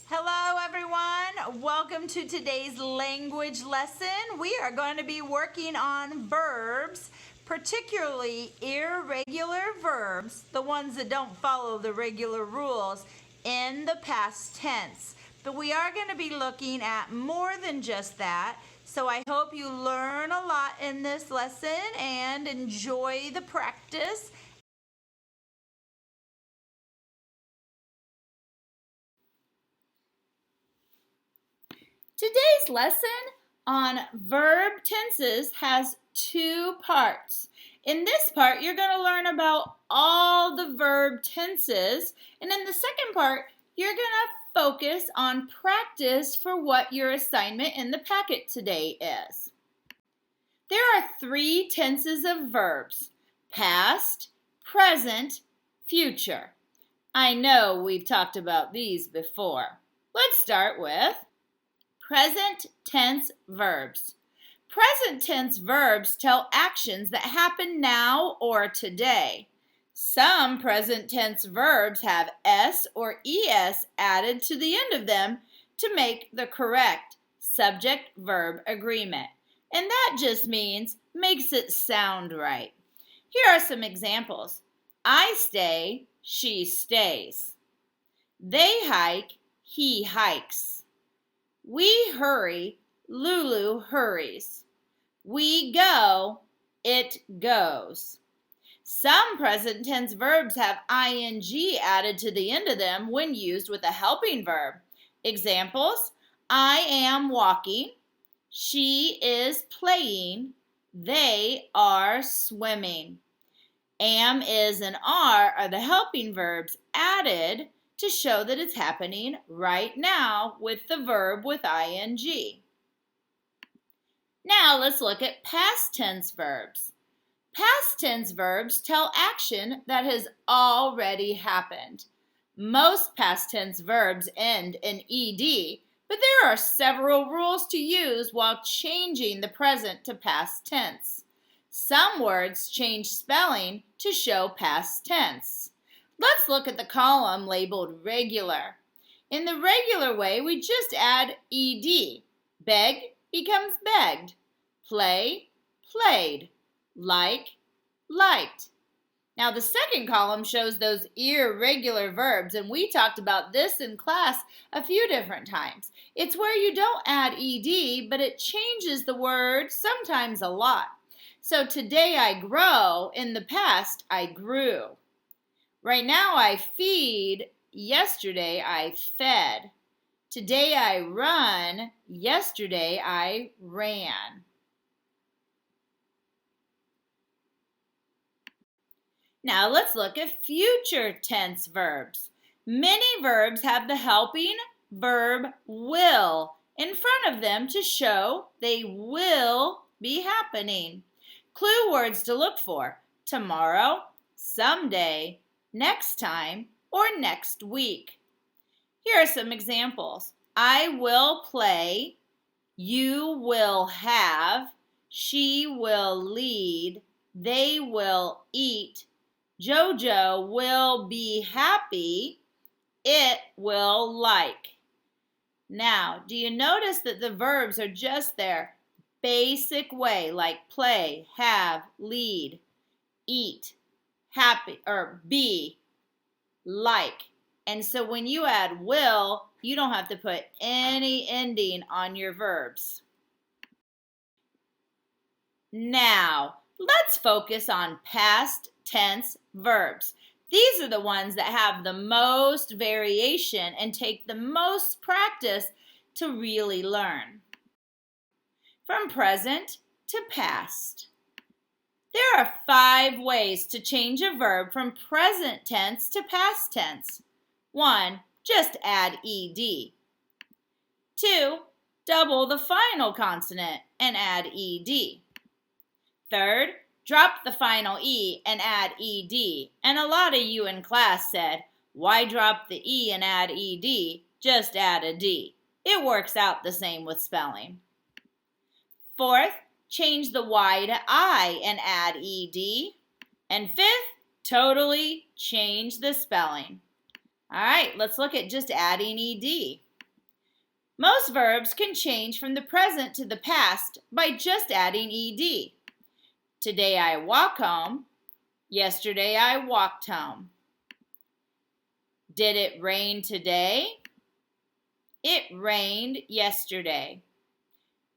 Hello everyone, welcome to today's language lesson. We are going to be working on verbs, particularly irregular verbs, the ones that don't follow the regular rules in the past tense. But we are going to be looking at more than just that. So I hope you learn a lot in this lesson and enjoy the practice. Today's lesson on verb tenses has two parts. In this part, you're going to learn about all the verb tenses, and in the second part, you're going to focus on practice for what your assignment in the packet today is. There are three tenses of verbs: past, present, future. I know we've talked about these before. Let's start with present tense verbs. Present tense verbs tell actions that happen now or today. Some present tense verbs have S or ES added to the end of them to make the correct subject-verb agreement. And that just means makes it sound right. Here are some examples. I stay, she stays. They hike, he hikes. We hurry, Lulu hurries. We go, it goes. Some present tense verbs have ing added to the end of them when used with a helping verb. Examples: I am walking, she is playing, they are swimming. Am, is, and are the helping verbs added to show that it's happening right now with the verb with ing. Now let's look at past tense verbs. Past tense verbs tell action that has already happened. Most past tense verbs end in ed, but there are several rules to use while changing the present to past tense. Some words change spelling to show past tense. Let's look at the column labeled regular. In the regular way, we just add ed. Beg becomes begged. Play, played. Like, liked. Now the second column shows those irregular verbs, and we talked about this in class a few different times. It's where you don't add ed, but it changes the word sometimes a lot. So today I grow, in the past I grew. Right now I feed, yesterday I fed. Today I run, yesterday I ran. Now let's look at future tense verbs. Many verbs have the helping verb will in front of them to show they will be happening. Clue words to look for: tomorrow, someday, next time, or next week. Here are some examples. I will play, you will have, she will lead, they will eat, Jojo will be happy, it will like. Now, do you notice that the verbs are just their basic way, like play, have, lead, eat, happy, or be, like. And so when you add will, you don't have to put any ending on your verbs. Now, let's focus on past tense verbs. These are the ones that have the most variation and take the most practice to really learn. From present to past. There are 5 ways to change a verb from present tense to past tense. 1. Just add ed. 2. Double the final consonant and add ed. 3rd, drop the final e and add ed. And a lot of you in class said, why drop the e and add ed? Just add a d. It works out the same with spelling. 4th, change the Y to I and add ed. And 5th, totally change the spelling. All right, let's look at just adding ed. Most verbs can change from the present to the past by just adding ed. Today I walk home. Yesterday I walked home. Did it rain today? It rained yesterday.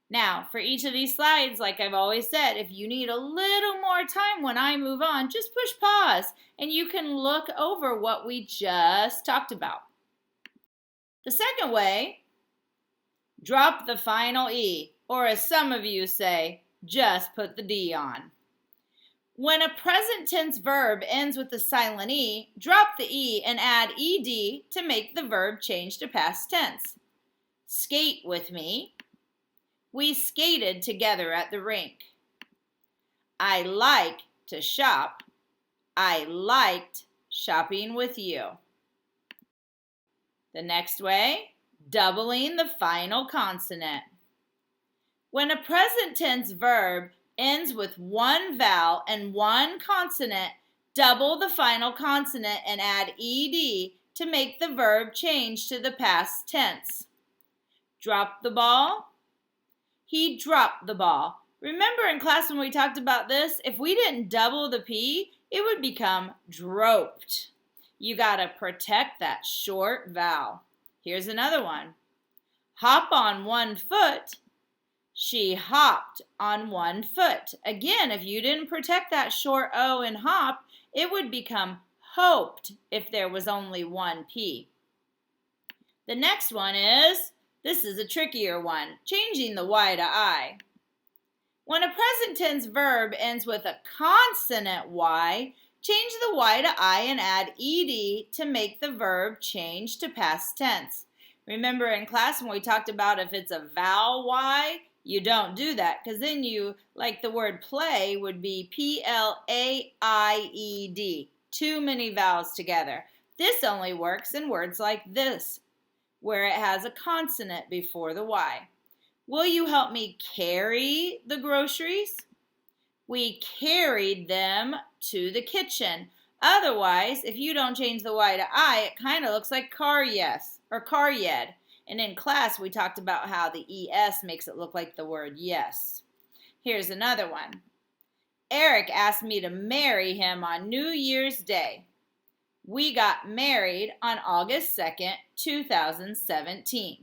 Now, for each of these slides, like I've always said, if you need a little more time when I move on, just push pause and you can look over what we just talked about. The second way, drop the final E, or as some of you say, just put the D on. When a present tense verb ends with a silent E, drop the E and add ed to make the verb change to past tense. Skate with me. We skated together at the rink. I like to shop. I liked shopping with you. The next way, doubling the final consonant. When a present tense verb ends with one vowel and one consonant, double the final consonant and add ed to make the verb change to the past tense. Drop the ball. He dropped the ball. Remember in class when we talked about this, if we didn't double the P, it would become droped. You gotta protect that short vowel. Here's another one. Hop on one foot. She hopped on one foot. Again, if you didn't protect that short O in hop, it would become hoped if there was only one P. The next one is, this is a trickier one, changing the Y to I. When a present tense verb ends with a consonant Y, change the Y to I and add ed to make the verb change to past tense. Remember in class when we talked about if it's a vowel Y, you don't do that because then you, like the word play, would be P-L-A-I-E-D. Too many vowels together. This only works in words like this, where it has a consonant before the Y. Will you help me carry the groceries? We carried them to the kitchen. Otherwise, if you don't change the Y to I, it kind of looks like car yes or car yed. And in class, we talked about how the ES makes it look like the word yes. Here's another one. Eric asked me to marry him on New Year's Day. We got married on August 2nd, 2017.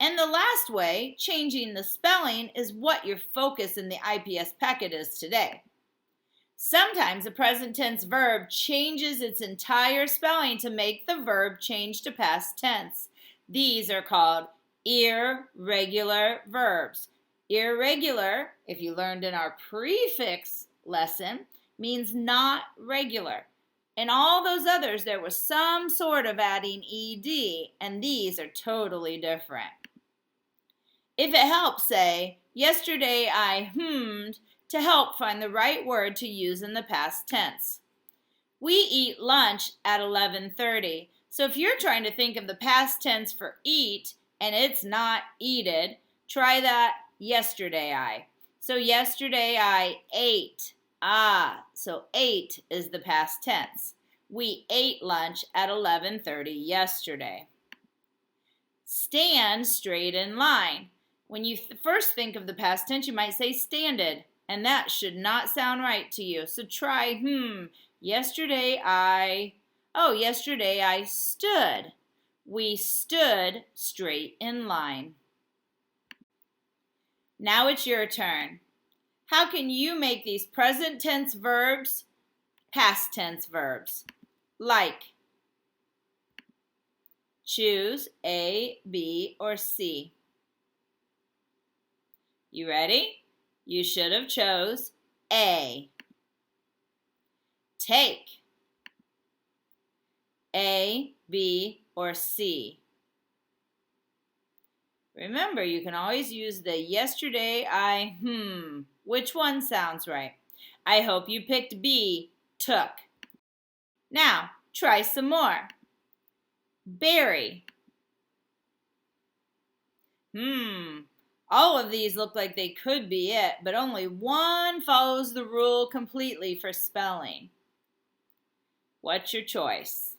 And the last way, changing the spelling, is what your focus in the IPS packet is today. Sometimes a present tense verb changes its entire spelling to make the verb change to past tense. These are called irregular verbs. Irregular, if you learned in our prefix lesson, means not regular. In all those others, there was some sort of adding ed, and these are totally different. If it helps, say, yesterday I hummed, to help find the right word to use in the past tense. We eat lunch at 11:30. So if you're trying to think of the past tense for eat, and it's not eated, try that yesterday I. So yesterday I ate. So ate is the past tense. We ate lunch at 11:30 yesterday. Stand straight in line. When you first think of the past tense, you might say standed, and that should not sound right to you. So try, yesterday I stood. We stood straight in line. Now it's your turn. How can you make these present tense verbs past tense verbs? Like, choose A, B, or C. You ready? You should have chose A. Take. A, B, or C. Remember, you can always use the yesterday I, Which one sounds right? I hope you picked B, took. Now, try some more. Berry. All of these look like they could be it, but only one follows the rule completely for spelling. What's your choice?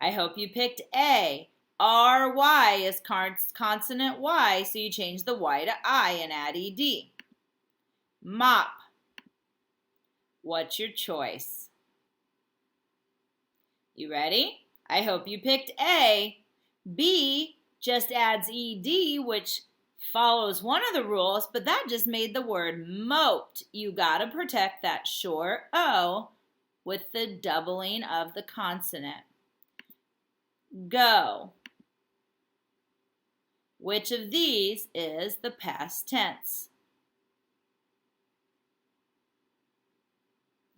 I hope you picked A. R-Y is consonant Y, so you change the Y to I and add ED. Mop. What's your choice? You ready? I hope you picked A. B just adds ED, which follows one of the rules, but that just made the word moped. You gotta protect that short O with the doubling of the consonant. Go. Which of these is the past tense?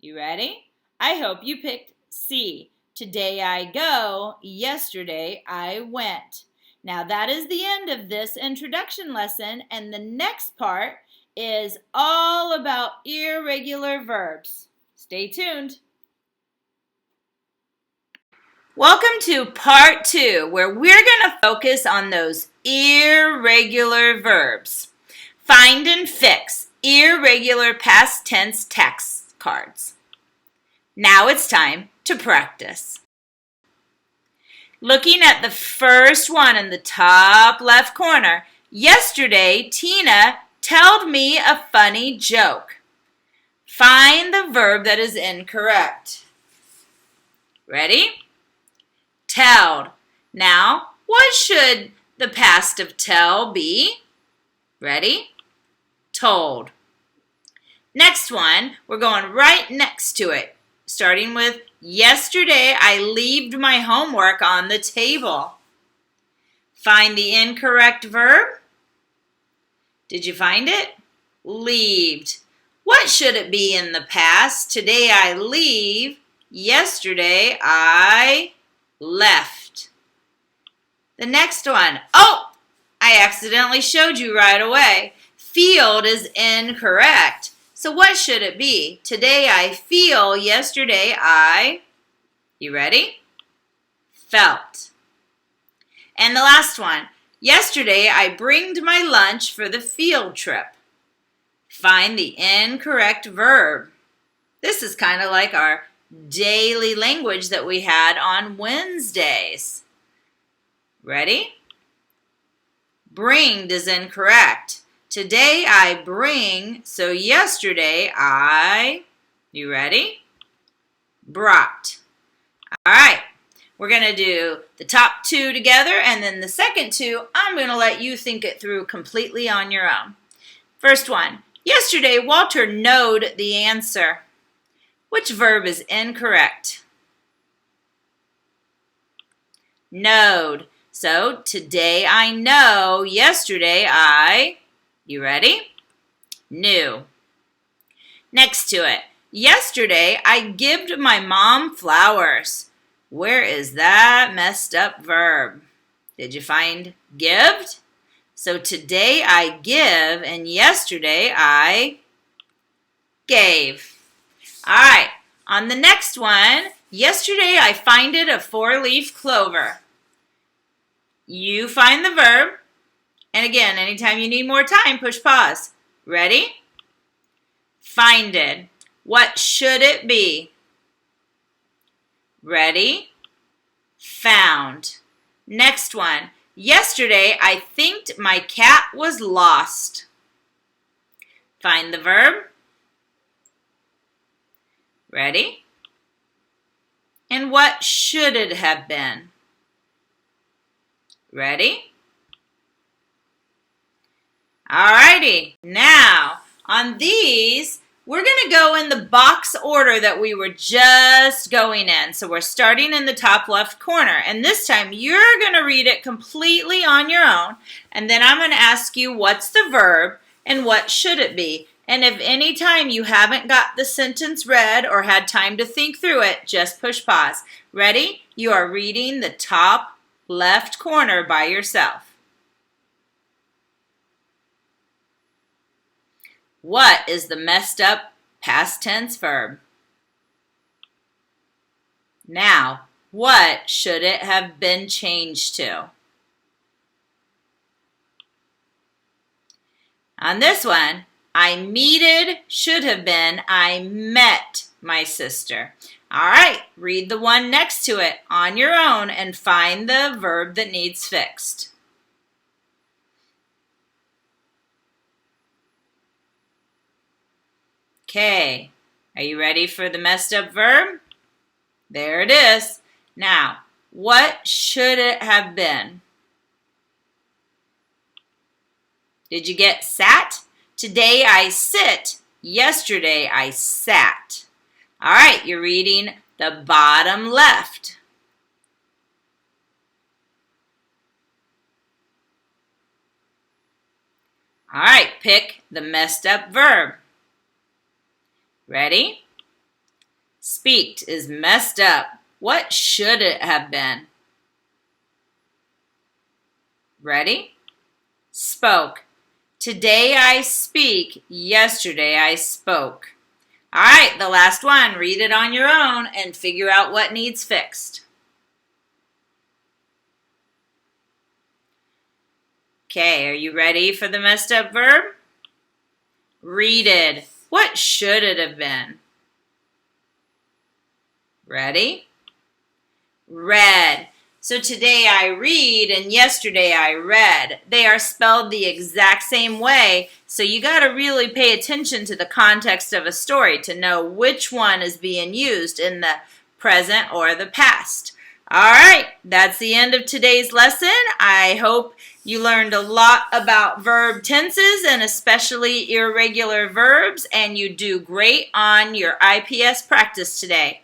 You ready? I hope you picked C. Today I go, yesterday I went. Now that is the end of this introduction lesson, and the next part is all about irregular verbs. Stay tuned. Welcome to part 2, where we're going to focus on those irregular verbs. Find and fix irregular past tense text cards. Now it's time to practice. Looking at the first one in the top left corner, yesterday Tina told me a funny joke. Find the verb that is incorrect. Ready? Telled. Now, what should the past of tell be? Ready? Told. Next one, we're going right next to it, starting with yesterday I left my homework on the table. Find the incorrect verb. Did you find it? Leaved. What should it be in the past? Today I leave. Yesterday I left. The next one. Oh, I accidentally showed you right away. Field is incorrect. So what should it be? Today I feel. Yesterday I, you ready? Felt. And the last one. Yesterday I bringed my lunch for the field trip. Find the incorrect verb. This is kind of like our daily language that we had on Wednesdays. Ready? Bringed is incorrect. Today I bring, so yesterday I, you ready? Brought. All right, we're going to do the top 2 together, and then the second 2, I'm going to let you think it through completely on your own. First one, yesterday Walter knowed the answer. Which verb is incorrect? Knowed. So today I know, yesterday I, you ready? Knew. Next to it, yesterday I gived my mom flowers. Where is that messed up verb? Did you find gived? So today I give, and yesterday I gave. All right, on the next one, yesterday I finded a 4-leaf clover. You find the verb, and again, anytime you need more time, push pause. Ready? Finded. What should it be? Ready? Found. Next one, yesterday I thinked my cat was lost. Find the verb. Ready? And what should it have been? Ready? Alrighty, now on these, we're going to go in the box order that we were just going in. So we're starting in the top left corner, and this time you're going to read it completely on your own, and then I'm going to ask you what's the verb and what should it be. And if any time you haven't got the sentence read or had time to think through it, just push pause. Ready? You are reading the top left corner by yourself. What is the messed up past tense verb? Now, what should it have been changed to? On this one, I meted should have been I met my sister. All right, read the one next to it on your own and find the verb that needs fixed. Okay, are you ready for the messed up verb? There it is. Now, what should it have been? Did you get sat? Today I sit. Yesterday I sat. All right, you're reading the bottom left. All right, pick the messed up verb. Ready? Speaked is messed up. What should it have been? Ready? Spoke. Today I speak. Yesterday I spoke. All right, the last one. Read it on your own and figure out what needs fixed. Okay, are you ready for the messed up verb? Readed. What should it have been? Ready? Read. So today I read and yesterday I read. They are spelled the exact same way, so you got to really pay attention to the context of a story to know which one is being used in the present or the past. All right, that's the end of today's lesson. I hope you learned a lot about verb tenses and especially irregular verbs, and you do great on your IPS practice today.